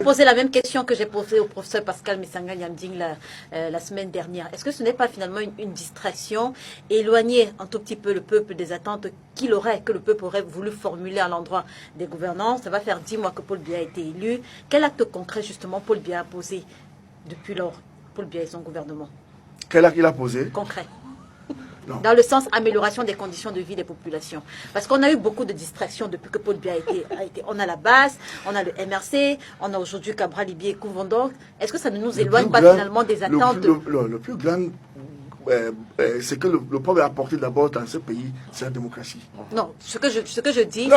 poser la même question que j'ai posée au professeur Pascal Missanga Nyamding la semaine dernière. Est-ce que ce n'est pas finalement une distraction, éloigner un tout petit peu le peuple des attentes que le peuple aurait voulu formuler à l'endroit des gouvernants? Ça va faire 10 mois que Paul Biya a été élu. Quel acte concret justement Paul Biya a posé depuis lors, Paul Biya et son gouvernement? Quel acte il a posé? Concret. Non. Dans le sens amélioration des conditions de vie des populations. Parce qu'on a eu beaucoup de distractions depuis que Paul Biya a été. On a la base, on a le MRC, on a aujourd'hui Cabral Libier et Kouvondor. Est-ce que ça ne nous éloigne pas finalement des attentes? Le plus grand, c'est que le peuple a apporté d'abord dans ce pays, c'est la démocratie. Non, ce que je dis,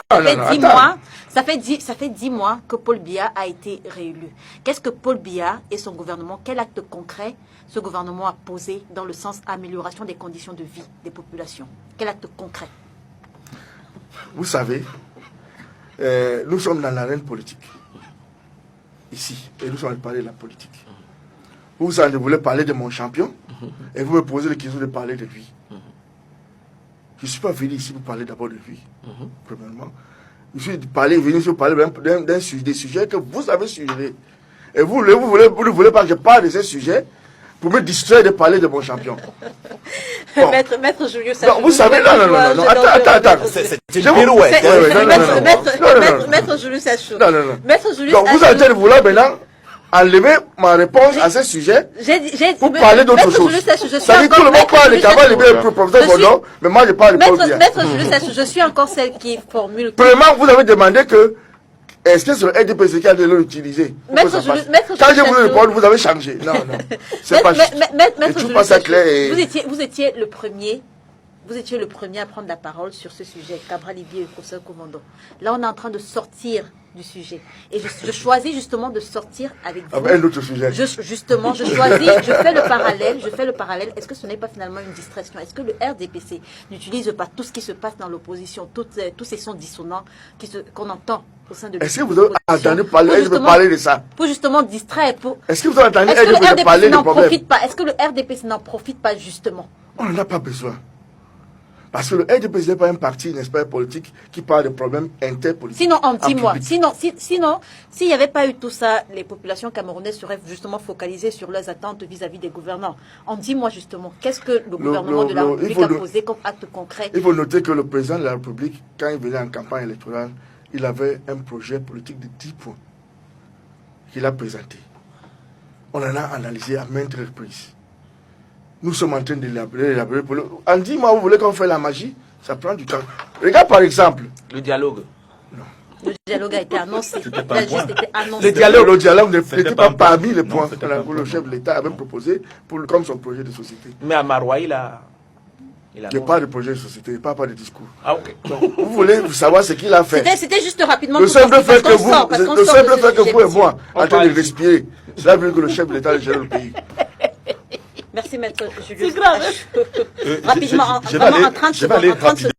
ça fait 10 mois que Paul Biya a été réélu. Qu'est-ce que Paul Biya et son gouvernement, quel acte concret ce gouvernement a posé dans le sens amélioration des conditions de vie des populations? Quel acte concret? Vous savez, nous sommes dans l'arène politique, ici, et nous sommes en train de parler de la politique. Vous voulez parler de mon champion, et vous me posez la question de parler de lui. Je ne suis pas venu ici pour parler d'abord de lui, premièrement. Je suis venu ici pour parler des sujets que vous avez suggérés. Et vous ne voulez pas que je parle de ces sujets pour me distraire de parler de mon champion. Bon. Maître Julius, vous savez, non, attends. C'est une pirouette. Maître Julius Sachou. Donc vous allez vouloir maintenant enlever ma réponse à ce sujet pour parler d'autre chose. Ça dit tout le monde parle de Cabral Libier et le professeur Gondor, mais moi je parle de Paul Biya. Maître Julius Sachou, je suis encore celle qui formule. Premièrement, vous avez demandé que est-ce que c'est le RDPC qui a l'utiliser? Quand j'ai voulu répondre, vous avez changé. Non. C'est pas juste. Je trouve pas ça clair. Vous étiez le premier. Vous étiez le premier à prendre la parole sur ce sujet, Cabral Libier et le professeur Kouvondor. Là, on est en train de sortir du sujet. Et je choisis justement de sortir avec vous. Avec un autre sujet. Justement, je fais le parallèle. Est-ce que ce n'est pas finalement une distraction? Est-ce que le RDPC n'utilise pas tout ce qui se passe dans l'opposition, tous ces sons dissonants qu'on entend au sein de l'opposition? Est-ce que vous avez entendu parler de ça? Pour justement distraire. Est-ce que vous avez entendu parler de problème? Est-ce que le RDPC n'en profite pas justement? On n'en a pas besoin. Parce que le RDPC n'est pas un parti, n'est-ce pas, politique qui parle de problèmes interpolitiques. Sinon, en 10 mois, s'il n'y avait pas eu tout ça, les populations camerounaises seraient justement focalisées sur leurs attentes vis-à-vis des gouvernants. En 10 mois, justement, qu'est-ce que le gouvernement de la République a posé comme acte concret? Il faut noter que le président de la République, quand il venait en campagne électorale, il avait un projet politique de 10 points qu'il a présenté. On en a analysé à maintes reprises. Nous sommes en train de l'élaborer. En 10 mois, vous voulez qu'on fasse la magie? Ça prend du temps. Regarde par exemple. Le dialogue. Non. Le dialogue a été annoncé. Le dialogue n'était pas parmi les points que le chef de l'État avait proposé comme son projet de société. Mais à Maroua, il a Il n'y a pas de projet de société, il n'y a pas de discours. Ah, ok. Donc, vous voulez savoir ce qu'il a fait. C'était juste rapidement. Le simple fait que vous et moi, en train de respirer, cela veut dire que le chef de l'État gère le pays. Merci, maître Julius. C'est grave. Rapidement, en 30 secondes.